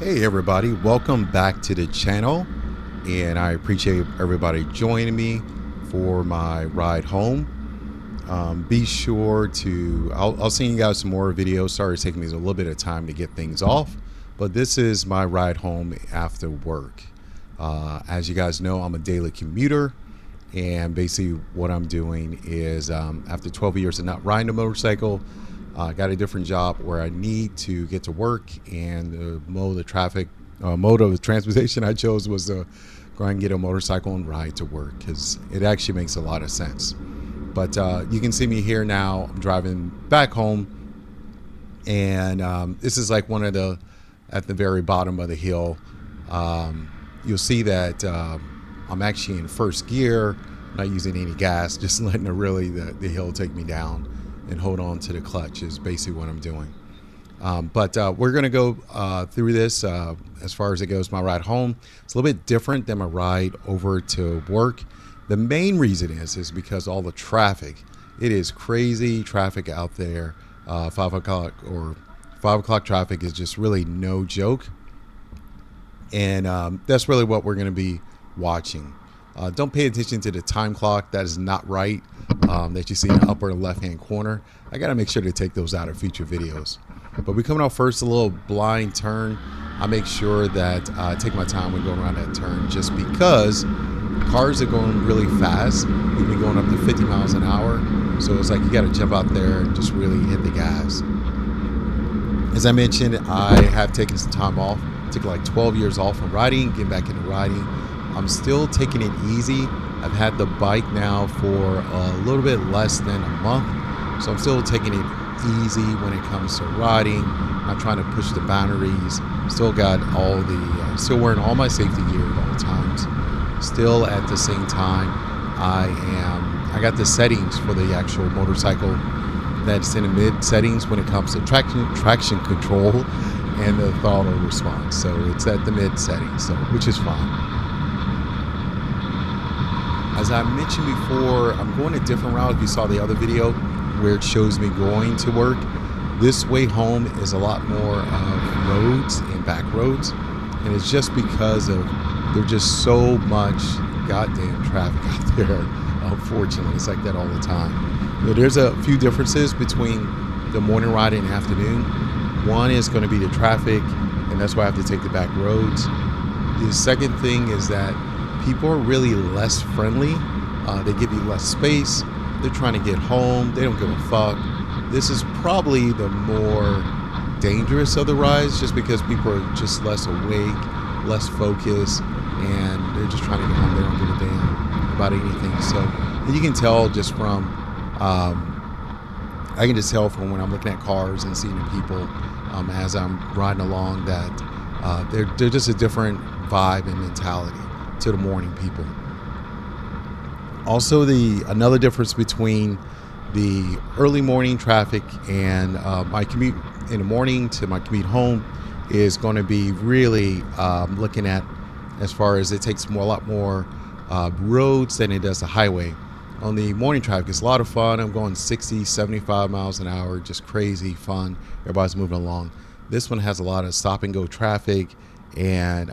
Hey everybody, welcome back to the channel, and I appreciate everybody joining me for my ride home. Be sure to, I'll send you guys some more videos. Sorry it's taking me a little bit of time to get things off, but this is my ride home after work. As you guys know, I'm a daily commuter, and basically what I'm doing is after 12 years of not riding a motorcycle, I got a different job where I need to get to work, and the mode of transportation I chose was to go and get a motorcycle and ride to work because it actually makes a lot of sense. But you can see me here now. I'm driving back home, and this is like one of at the very bottom of the hill. You'll see that I'm actually in first gear, not using any gas, just letting the hill take me down and hold on to the clutch is basically what I'm doing. But we're going to go through this as far as it goes. My ride home, it's a little bit different than my ride over to work. The main reason is because all the traffic. It is crazy traffic out there. 5 o'clock traffic is just really no joke. And that's really what we're going to be watching. Don't pay attention to the time clock. That is not right. That you see in the upper left-hand corner. I got to make sure to take those out of future videos. But we're coming out first, a little blind turn. I make sure that I take my time when going around that turn just because cars are going really fast. We've been going up to 50 miles an hour. So it's like you got to jump out there and just really hit the gas. As I mentioned, I have taken some time off. Took like 12 years off from riding, getting back into riding. I'm still taking it easy. I've had the bike now for a little bit less than a month, so I'm still taking it easy when it comes to riding. I'm trying to push the boundaries. Still got still wearing all my safety gear at all times. Still at the same time, I got the settings for the actual motorcycle that's in the mid settings when it comes to traction control and the throttle response. So it's at the mid settings, which is fine. As I mentioned before, I'm going a different route. If you saw the other video where it shows me going to work, this way home is a lot more of roads and back roads. And it's just because there's just so much goddamn traffic out there. Unfortunately, it's like that all the time. But there's a few differences between the morning ride and afternoon. One is going to be the traffic, and that's why I have to take the back roads. The second thing is that people are really less friendly. They give you less space. They're trying to get home. They don't give a fuck. This is probably the more dangerous of the rides just because people are just less awake, less focused, and they're just trying to get home. They don't give a damn about anything. So and you can tell just from, I can just tell from when I'm looking at cars and seeing the people as I'm riding along that they're just a different vibe and mentality to the morning people. Also, another difference between the early morning traffic and my commute in the morning to my commute home is going to be really looking at as far as it takes a lot more roads than it does the highway. On the morning traffic, it's a lot of fun. I'm going 60, 75 miles an hour, just crazy fun. Everybody's moving along. This one has a lot of stop and go traffic, and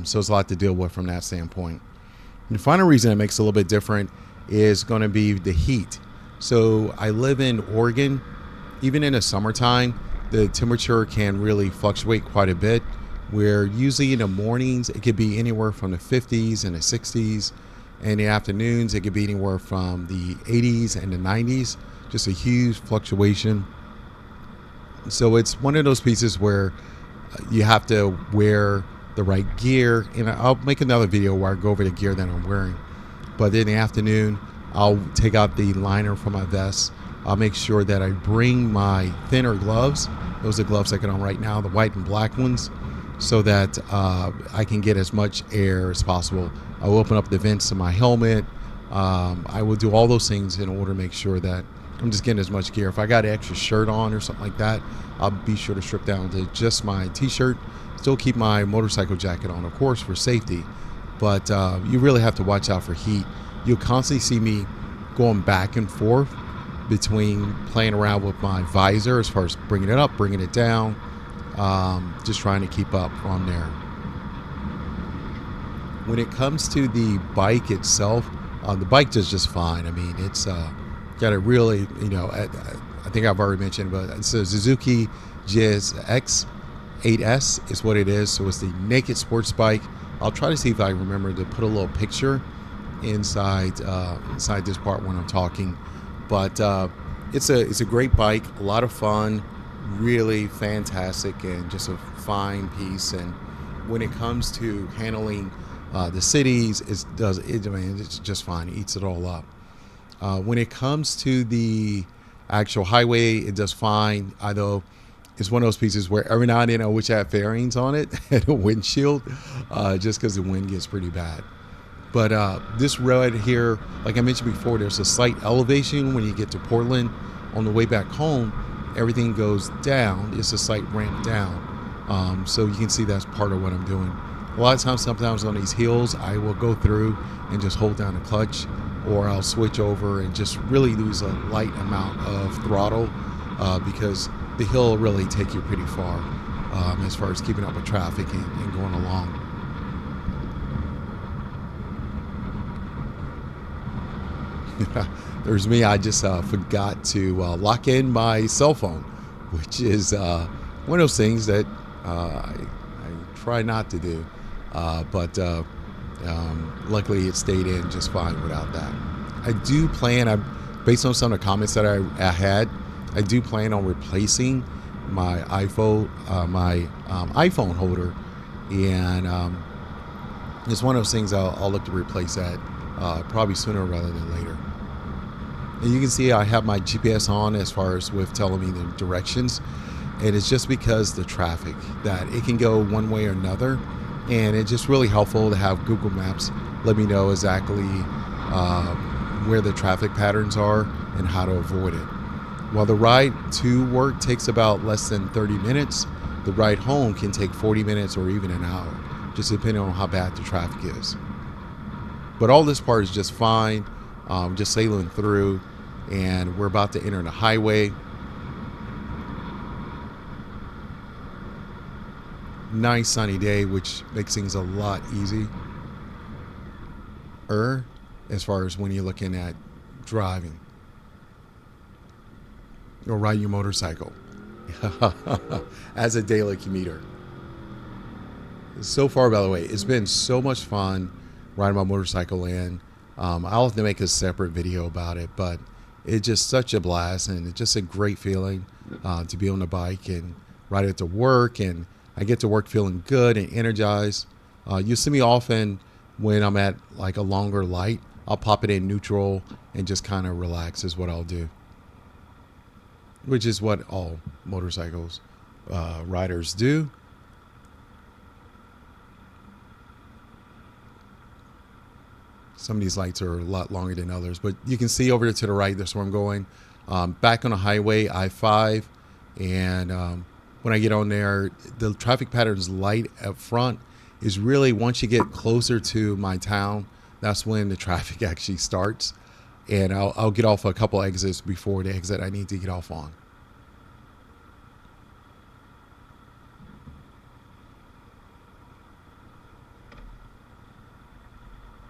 so it's a lot to deal with from that standpoint. And the final reason it makes it a little bit different is going to be the heat. So I live in Oregon. Even in the summertime, the temperature can really fluctuate quite a bit, where usually in the mornings it could be anywhere from the 50s and the 60s. In the afternoons, it could be anywhere from the 80s and the 90s, just a huge fluctuation. So it's one of those pieces where you have to wear the right gear. And I'll make another video where I go over the gear that I'm wearing. But in the afternoon, I'll take out the liner from my vest. I'll make sure that I bring my thinner gloves. Those are gloves I got on right now, the white and black ones, so that I can get as much air as possible. I'll open up the vents in my helmet. I will do all those things in order to make sure that I'm just getting as much gear. If I got an extra shirt on or something like that, I'll be sure to strip down to just my t-shirt. Still keep my motorcycle jacket on, of course, for safety. But you really have to watch out for heat. You'll constantly see me going back and forth between playing around with my visor as far as bringing it up, bringing it down, just trying to keep up on there. When it comes to the bike itself, the bike does just fine. I mean, it's got a really, I think I've already mentioned, but it's a Suzuki GSX-8S is what it is. So it's the naked sports bike. I'll try to see if I remember to put a little picture inside this part when I'm talking. But it's a great bike, a lot of fun, really fantastic, and just a fine piece. And when it comes to handling the cities, it's just fine. It eats it all up. When it comes to the actual highway, it does fine. Although it's one of those pieces where every now and then I wish I had fairings on it and a windshield, just because the wind gets pretty bad. But this road here, like I mentioned before, there's a slight elevation when you get to Portland. On the way back home, everything goes down. It's a slight ramp down. So you can see that's part of what I'm doing. A lot of times, sometimes on these hills, I will go through and just hold down the clutch, or I'll switch over and just really lose a light amount of throttle because the hill will really take you pretty far as far as keeping up with traffic and going along. There's me. I just forgot to lock in my cell phone, which is one of those things that I try not to do. But luckily it stayed in just fine without that. I do plan, based on some of the comments that I had, I do plan on replacing my iPhone holder, and it's one of those things I'll look to replace that probably sooner rather than later. And you can see I have my GPS on as far as with telling me the directions, and it's just because the traffic that it can go one way or another. And it's just really helpful to have Google Maps let me know exactly where the traffic patterns are and how to avoid it. While the ride to work takes about less than 30 minutes, the ride home can take 40 minutes or even an hour, just depending on how bad the traffic is. But all this part is just fine, just sailing through, and we're about to enter the highway. Nice sunny day, which makes things a lot easier as far as when you're looking at driving or riding your motorcycle as a daily commuter. So far, by the way, it's been so much fun riding my motorcycle in. I'll have to make a separate video about it, but it's just such a blast, and it's just a great feeling to be on the bike and ride it to work, and I get to work feeling good and energized. You see me often when I'm at like a longer light. I'll pop it in neutral and just kind of relax is what I'll do, which is what all motorcycles riders do. Some of these lights are a lot longer than others, but you can see over to the right, that's where I'm going. Back on the highway, I-5, and when I get on there, the traffic patterns light up front is really once you get closer to my town, that's when the traffic actually starts. And I'll get off a couple exits before the exit I need to get off on.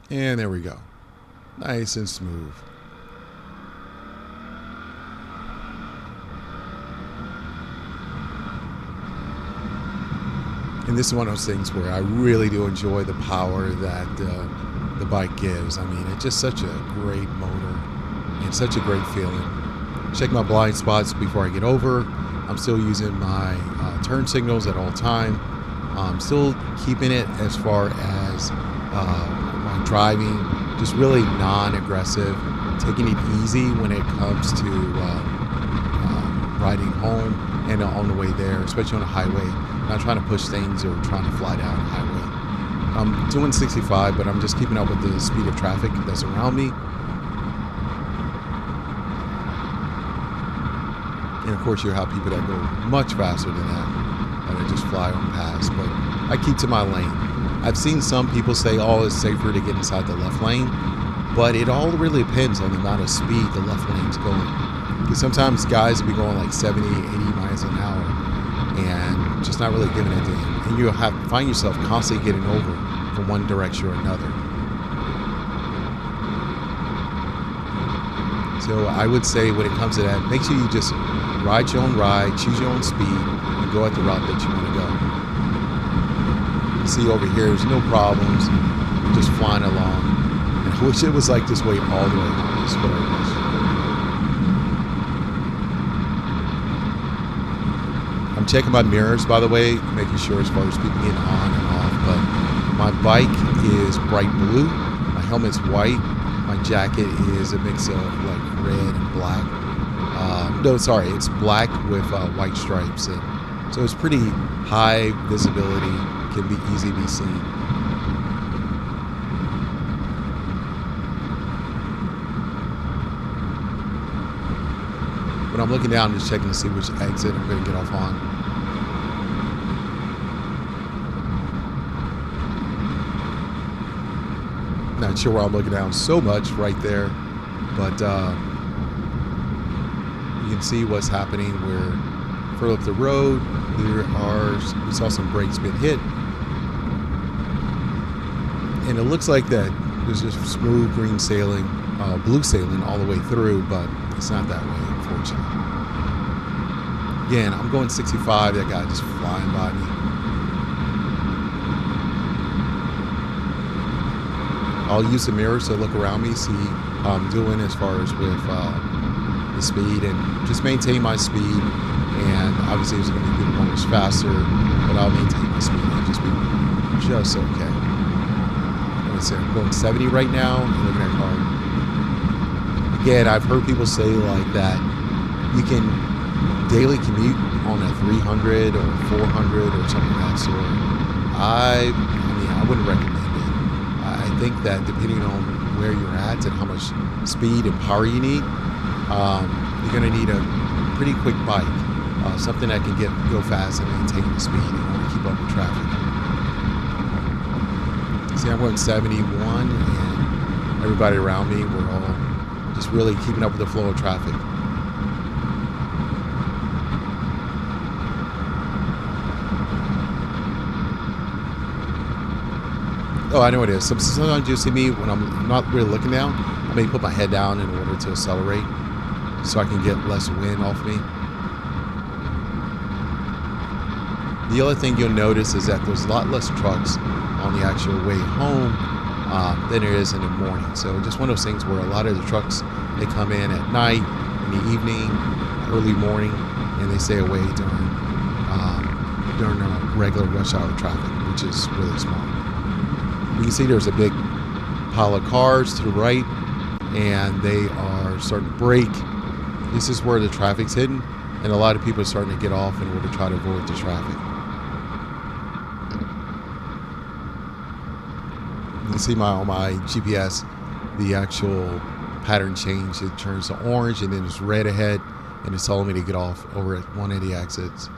And there we go. Nice and smooth. And this is one of those things where I really do enjoy the power that the bike gives. I mean, it's just such a great motor and such a great feeling. Check my blind spots before I get over. I'm still using my turn signals at all time. I'm still keeping it as far as my driving, just really non-aggressive, taking it easy when it comes to riding home and on the way there, especially on the highway. Not trying to push things or trying to fly down the highway. I'm doing 65, but I'm just keeping up with the speed of traffic that's around me. And of course, you have people that go much faster than that just fly on past. But I keep to my lane. I've seen some people say, oh, it's safer to get inside the left lane. But it all really depends on the amount of speed the left lane's going. Because sometimes guys will be going like 70, 80 miles an hour. And just not really giving it to you. And you'll find yourself constantly getting over from one direction or another. So I would say when it comes to that, make sure you just ride your own ride, choose your own speed, and go at the route that you want to go. You see over here, there's no problems, just flying along. And I wish it was like this way all the way. That's what I wish. I'm checking my mirrors, by the way, making sure as far as people getting on and off. But my bike is bright blue, my helmet's white, my jacket is a mix of like red and black. No, sorry, it's black with white stripes. And so it's pretty high visibility, can be easy to be seen. When I'm looking down, I'm just checking to see which exit I'm going to get off on. Not sure where I'm looking down so much right there, but you can see what's happening. We're further up the road. We saw some brakes being hit, and it looks like that there's just smooth green sailing, blue sailing all the way through, but it's not that way, unfortunately. Again, I'm going 65. That guy just flying by me. I'll use the mirrors to look around me, see how I'm doing as far as with the speed, and just maintain my speed. And obviously there's going to be people going much faster, but I'll maintain my speed and just be just okay. Like I said, I'm going 70 right now. I'm looking at car. Again, I've heard people say like that you can daily commute on a 300 or 400 or something of that sort. I mean, I wouldn't recommend it. I think that depending on where you're at and how much speed and power you need, you're going to need a pretty quick bike, something that can go fast and maintain the speed in order to keep up with traffic. See, I'm going 71, and everybody around me, we're all just really keeping up with the flow of traffic. Oh, I know what it is. Sometimes you see me when I'm not really looking down, I may put my head down in order to accelerate so I can get less wind off me. The other thing you'll notice is that there's a lot less trucks on the actual way home than there is in the morning. So just one of those things where a lot of the trucks, they come in at night, in the evening, early morning, and they stay away during regular rush hour traffic, which is really smart. You can see there's a big pile of cars to the right, and they are starting to brake. This is where the traffic's hidden, and a lot of people are starting to get off in order to try to avoid the traffic. You can see on my GPS, the actual pattern change. It turns to orange, and then it's red ahead, and it's telling me to get off over at one of the exits.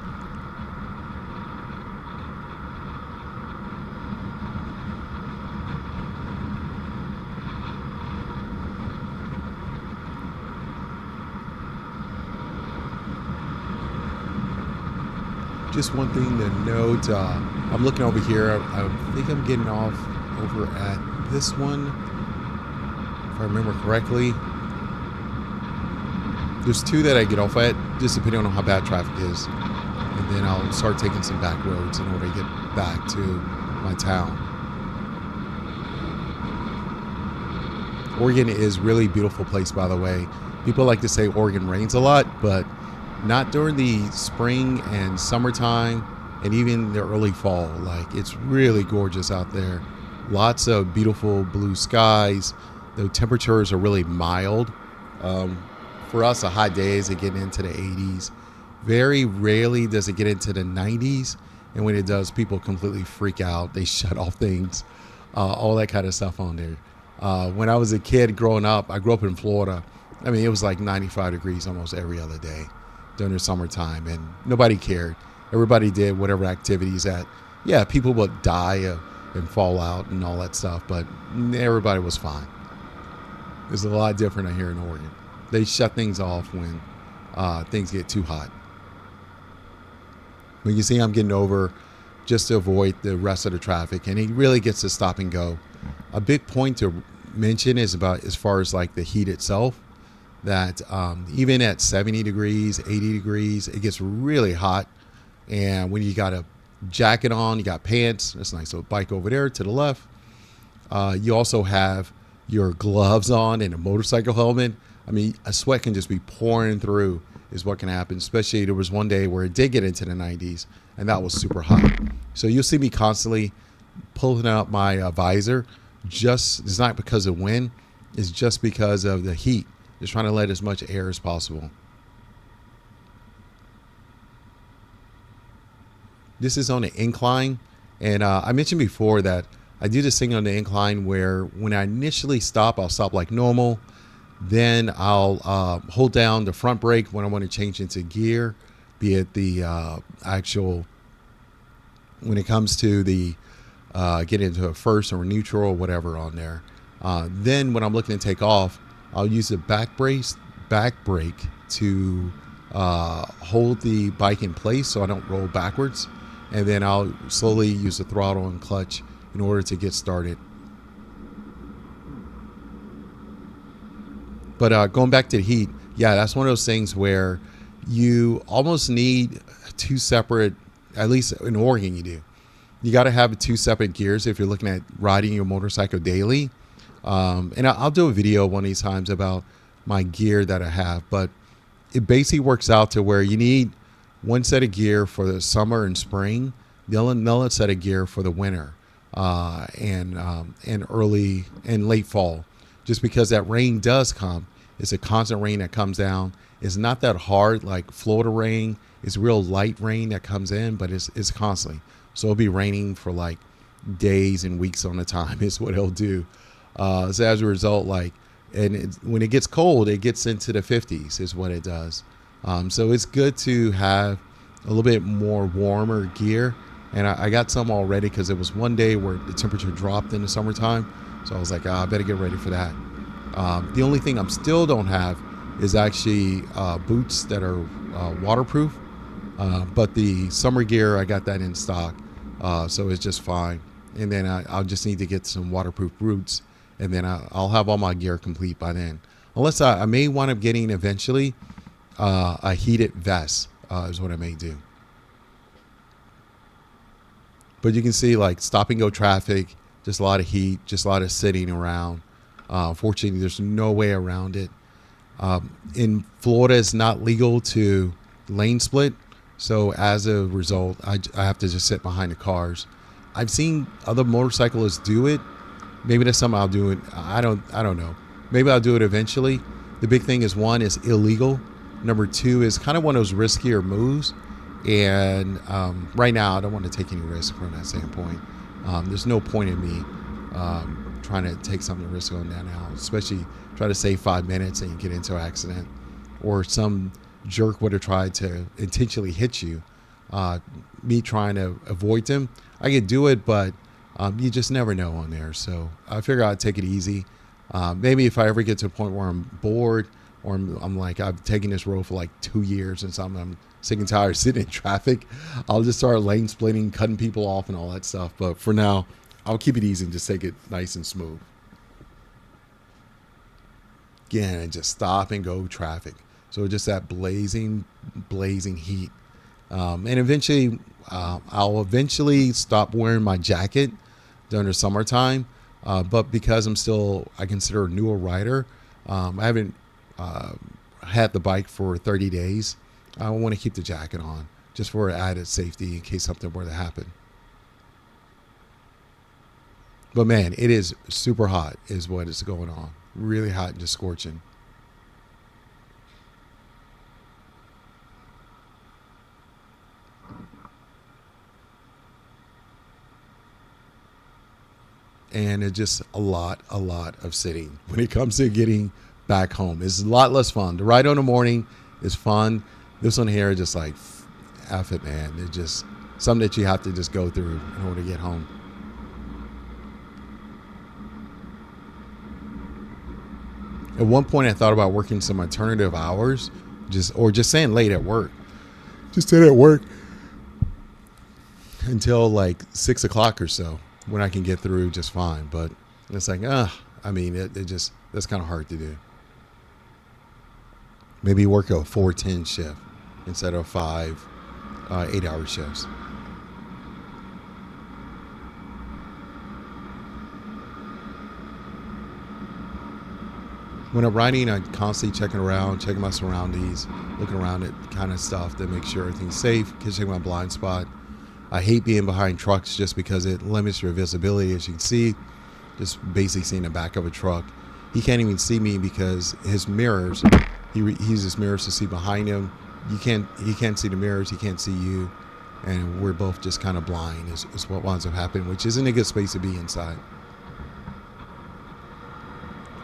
Just one thing to note, I'm looking over here. I think I'm getting off over at this one, if I remember correctly. There's two that I get off at, just depending on how bad traffic is. And then I'll start taking some back roads in order to get back to my town. Oregon is a really beautiful place, by the way. People like to say Oregon rains a lot, but not during the spring and summertime, and even the early fall. Like, it's really gorgeous out there. Lots of beautiful blue skies. The temperatures are really mild. For us, a hot day is getting into the 80s. Very rarely does it get into the 90s, and when it does, people completely freak out. They shut off things, all that kind of stuff on there. When I was a kid growing up, I grew up in Florida. I mean, it was like 95 degrees almost every other day during the summertime, and nobody cared. Everybody did whatever activities that, yeah, people would die and fall out and all that stuff, but everybody was fine. It's a lot different here in Oregon. They shut things off when things get too hot. But you can see I'm getting over just to avoid the rest of the traffic, and it really gets to stop and go. A big point to mention is about as far as like the heat itself, that even at 70 degrees, 80 degrees, it gets really hot. And when you got a jacket on, you got pants, that's a nice little bike over there to the left. You also have your gloves on and a motorcycle helmet. I mean, a sweat can just be pouring through is what can happen, especially there was one day where it did get into the 90s and that was super hot. So you'll see me constantly pulling out my visor. It's not because of wind, it's just because of the heat. Just trying to let as much air as possible. This is on an incline, and I mentioned before that I do this thing on the incline where when I initially stop, I'll stop like normal. Then I'll hold down the front brake when I want to change into gear, be it the actual, when it comes to the get into a first or a neutral or whatever on there. Then when I'm looking to take off, I'll use the back brake to hold the bike in place so I don't roll backwards. And then I'll slowly use the throttle and clutch in order to get started. But going back to the heat, yeah, that's one of those things where you almost need two separate, at least in Oregon you do. You got to have two separate gears if you're looking at riding your motorcycle daily. And I'll do a video one of these times about my gear that I have, but it basically works out to where you need one set of gear for the summer and spring, another set of gear for the winter and early and late fall. Just because that rain does come, it's a constant rain that comes down. It's not that hard like Florida rain. It's real light rain that comes in, but it's constantly. So it'll be raining for like days and weeks on a time is what it'll do. So as a result, when it gets cold, it gets into the 50s is what it does. So it's good to have a little bit more warmer gear. And I got some already because it was one day where the temperature dropped in the summertime. So I was like, I better get ready for that. The only thing I'm still don't have is actually boots that are waterproof. But the summer gear, I got that in stock. So it's just fine. And then I'll just need to get some waterproof boots. And then I'll have all my gear complete by then. Unless I may wind up getting eventually a heated vest is what I may do. But you can see like stop and go traffic, just a lot of heat, just a lot of sitting around. Fortunately, there's no way around it. In Florida, it's not legal to lane split. So as a result, I have to just sit behind the cars. I've seen other motorcyclists do it. Maybe that's something I'll do it. I don't know. Maybe I'll do it eventually. The big thing is, one, is illegal. Number two is kind of one of those riskier moves. And right now, I don't want to take any risk from that standpoint. There's no point in me trying to take something risk on that now, especially try to save 5 minutes and you get into an accident, or some jerk would have tried to intentionally hit you. Me trying to avoid them, I could do it, but you just never know on there. So I figure I'd take it easy. Maybe if I ever get to a point where I'm bored, or I'm like, I've taken this road for like 2 years and something, I'm sick and tired of sitting in traffic, I'll just start lane splitting, cutting people off and all that stuff. But for now, I'll keep it easy and just take it nice and smooth. Again, and just stop and go traffic. So just that blazing heat. And eventually, I'll eventually stop wearing my jacket during the summertime. But because I consider a newer rider, I haven't had the bike for 30 days. I want to keep the jacket on just for added safety in case something were to happen. But man, it is super hot is what is going on. Really hot and just scorching. And it's just a lot of sitting when it comes to getting back home. It's a lot less fun. The ride on the morning is fun. This one here is just like, F it, man. It's just something that you have to just go through in order to get home. At one point, I thought about working some alternative hours, or just staying late at work. Just staying at work until like 6 o'clock or so, when I can get through just fine. But it's like, I mean, it just, that's kind of hard to do. Maybe work a 4-10 shift instead of 5 8-hour shifts. When I'm riding, I'm constantly checking around, checking my surroundings, looking around at kind of stuff to make sure everything's safe, catching my blind spot. I hate being behind trucks just because it limits your visibility. As you can see, just basically seeing the back of a truck. He can't even see me because his mirrors, he uses mirrors to see behind him. He can't see the mirrors, he can't see you. And we're both just kind of blind is what winds up happening, which isn't a good space to be inside.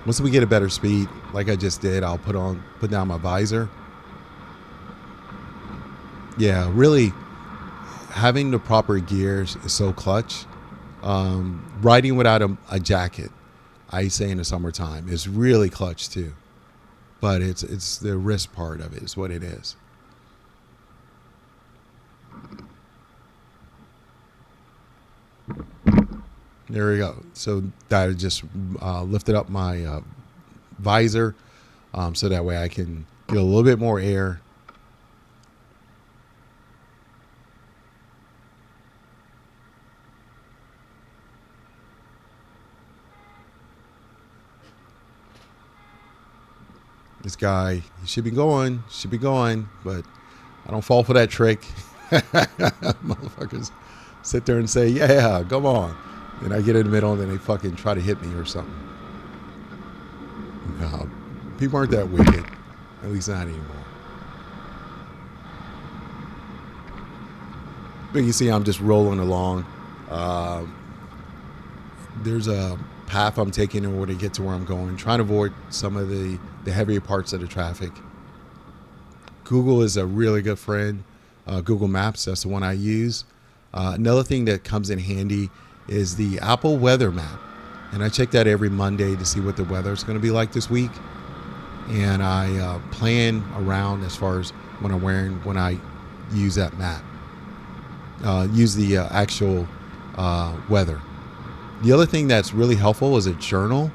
Once we get a better speed, like I just did, I'll put down my visor. Yeah, really having the proper gears is so clutch. Riding without a jacket, I say in the summertime, is really clutch too. But it's the risk part of it is what it is. There we go. So that I just lifted up my visor so that way I can get a little bit more air. This guy, he should be going, but I don't fall for that trick. Motherfuckers sit there and say, yeah, come on. And I get in the middle and then they fucking try to hit me or something. No, people aren't that wicked. At least not anymore. But you see I'm just rolling along. There's a path I'm taking in order to get to where I'm going, trying to avoid some of the heavier parts of the traffic. Google is a really good friend. Google Maps, that's the one I use. Another thing that comes in handy is the Apple weather map. And I check that every Monday to see what the weather is going to be like this week. And I plan around as far as what I'm wearing when I use that map. Use the actual weather. The other thing that's really helpful is a journal.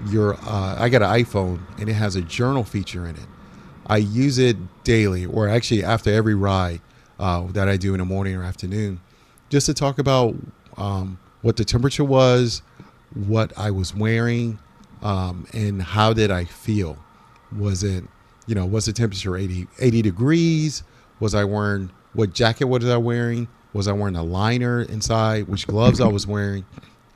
I got an iPhone and it has a journal feature in it. I use it daily, or actually after every ride that I do in the morning or afternoon, just to talk about what the temperature was, what I was wearing, and how did I feel. Was the temperature 80 degrees? Was I wearing, what jacket was I wearing? Was I wearing a liner inside? Which gloves I was wearing?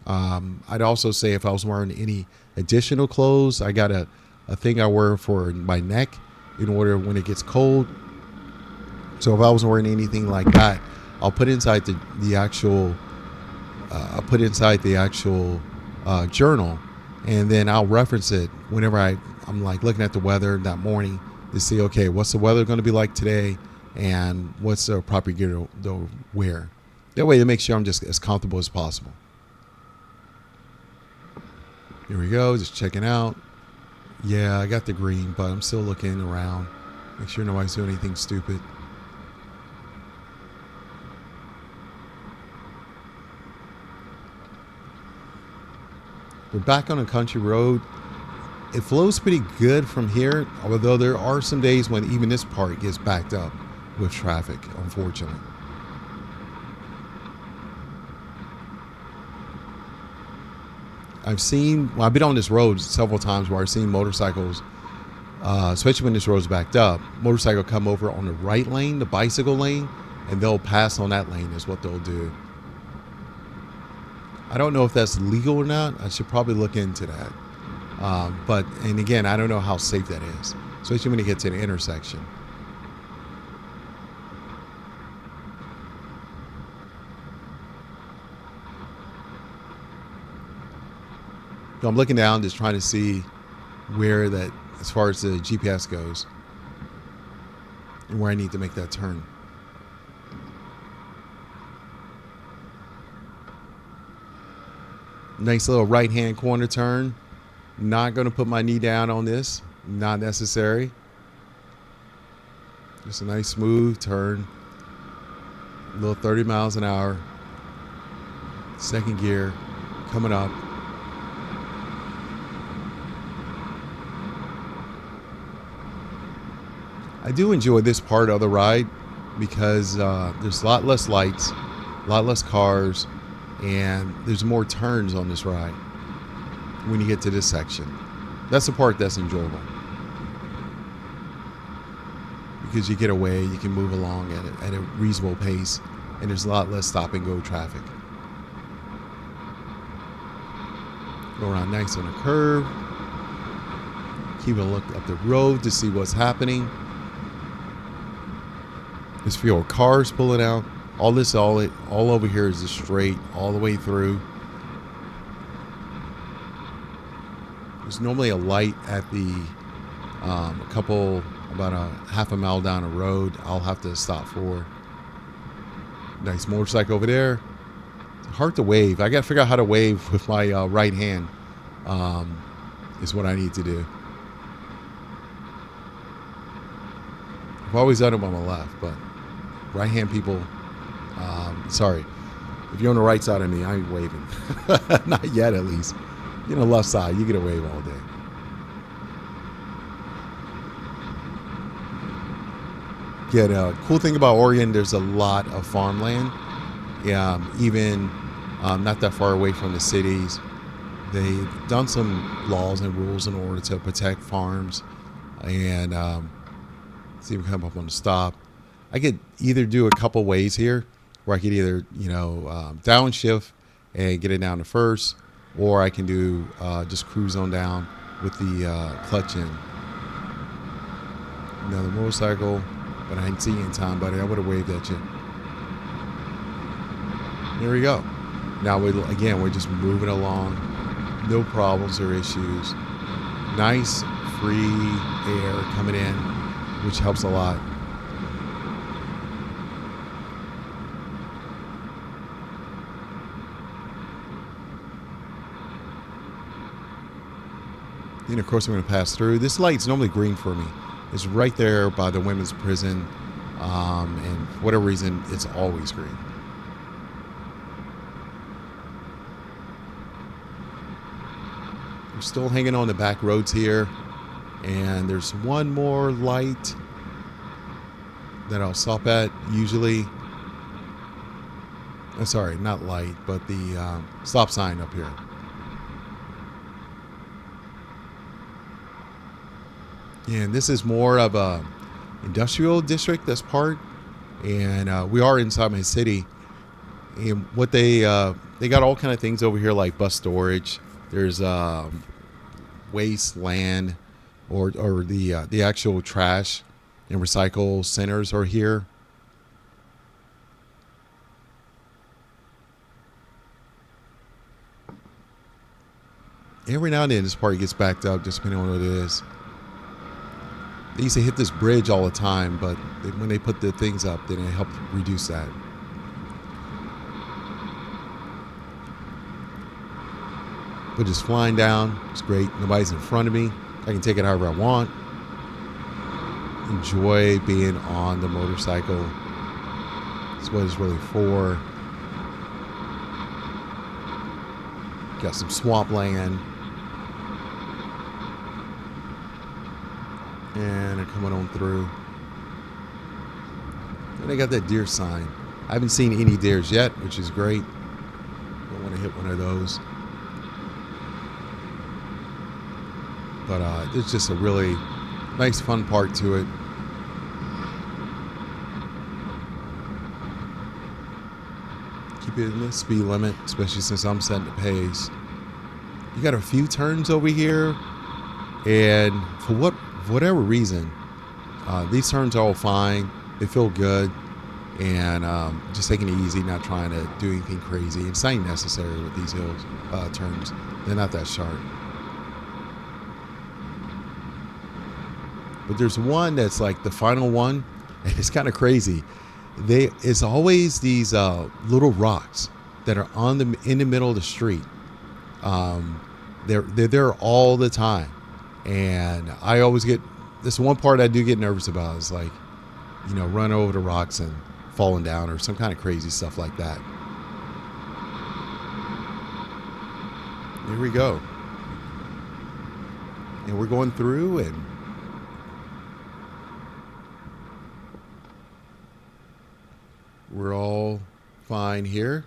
I'd also say if I was wearing any additional clothes. I got a thing I wear for my neck in order when it gets cold. So if I was wearing anything like that, I'll put inside the actual journal, and then I'll reference it whenever I'm like looking at the weather that morning to see, okay, what's the weather going to be like today, and what's the proper gear to wear. That way, it makes sure I'm just as comfortable as possible. Here we go, just checking out. Yeah, I got the green, but I'm still looking around. Make sure nobody's doing anything stupid. We're back on a country road. It flows pretty good from here, although there are some days when even this part gets backed up with traffic, unfortunately. I've been on this road several times where I've seen motorcycles, especially when this road's backed up, motorcycle come over on the right lane, the bicycle lane, and they'll pass on that lane is what they'll do. I don't know if that's legal or not. I should probably look into that. And again, I don't know how safe that is, especially when you get to the intersection. So I'm looking down, just trying to see where that, as far as the GPS goes, and where I need to make that turn. Nice little right-hand corner turn. Not going to put my knee down on this. Not necessary. Just a nice smooth turn. little 30 miles an hour, second gear, coming up. I do enjoy this part of the ride because there's a lot less lights, a lot less cars, and there's more turns on this ride when you get to this section. That's the part that's enjoyable because you get away, you can move along at a reasonable pace, and there's a lot less stop and go traffic. Go around nice on the curve. Keep a look up the road to see what's happening. There's fewer cars pulling out. All over here is just straight all the way through. There's normally a light at the about a half a mile down the road. I'll have to stop for. Nice motorcycle over there. It's hard to wave. I got to figure out how to wave with my right hand. Is what I need to do. I've always done it on my left, but right hand people, sorry. If you're on the right side of me, I ain't waving. Not yet, at least. You're on the left side, you get a wave all day. Yeah, the cool thing about Oregon, there's a lot of farmland. Even not that far away from the cities. They've done some laws and rules in order to protect farms. And see if we come up on the stop. I could either do a couple ways here, where I could either, downshift and get it down to first, or I can do just cruise on down with the clutch in. Another motorcycle, but I didn't see you in time, buddy. I would have waved at you. There we go. Now, we're just moving along. No problems or issues. Nice, free air coming in, which helps a lot. And of course, I'm going to pass through. This light's normally green for me. It's right there by the women's prison. And for whatever reason, it's always green. We're still hanging on the back roads here. And there's one more light that I'll stop at usually. Sorry, not light, but the stop sign up here. And this is more of a industrial district, this part. And we are inside my city. And what they got all kind of things over here like bus storage. There's wasteland or the actual trash and recycle centers are here. Every now and then this part gets backed up just depending on what it is. They used to hit this bridge all the time, but when they put the things up, then it helped reduce that. But just flying down, it's great. Nobody's in front of me. I can take it however I want. Enjoy being on the motorcycle. That's what it's really for. Got some swampland. And they're coming on through. And they got that deer sign. I haven't seen any deers yet, which is great. Don't want to hit one of those. But it's just a really nice, fun part to it. Keep it in the speed limit, especially since I'm setting the pace. You got a few turns over here, and for whatever reason, these turns are all fine. They feel good, and just taking it easy, not trying to do anything crazy. It's not necessary with these hills turns. They're not that sharp. But there's one that's like the final one, and it's kind of crazy. It's always these little rocks that are in the middle of the street. They're there all the time, and I always get this one part I do get nervous about is like, run over the rocks and falling down or some kind of crazy stuff like that. Here we go. And we're going through, and we're all fine here.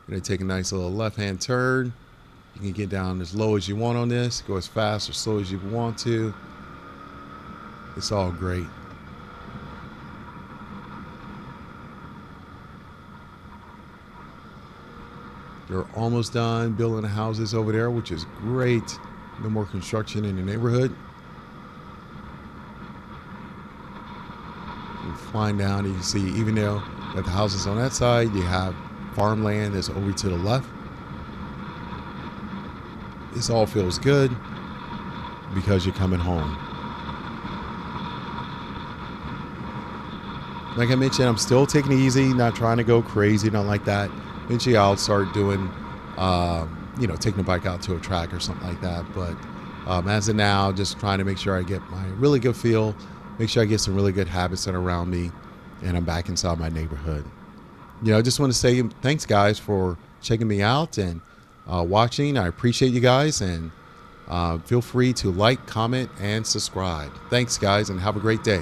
You're going to take a nice little left-hand turn. You can get down as low as you want on this, go as fast or slow as you want to. It's all great. They're almost done building the houses over there, which is great. No more construction in the neighborhood. You flying down, you can see, even though that the houses on that side, you have farmland that's over to the left. This all feels good because you're coming home. Like I mentioned, I'm still taking it easy, not trying to go crazy, not like that. Eventually I'll start doing, taking the bike out to a track or something like that. But as of now, just trying to make sure I get my really good feel, make sure I get some really good habits that are around me, and I'm back inside my neighborhood. I just want to say thanks, guys, for checking me out and watching. I appreciate you guys, and feel free to like, comment, and subscribe. Thanks, guys, and have a great day.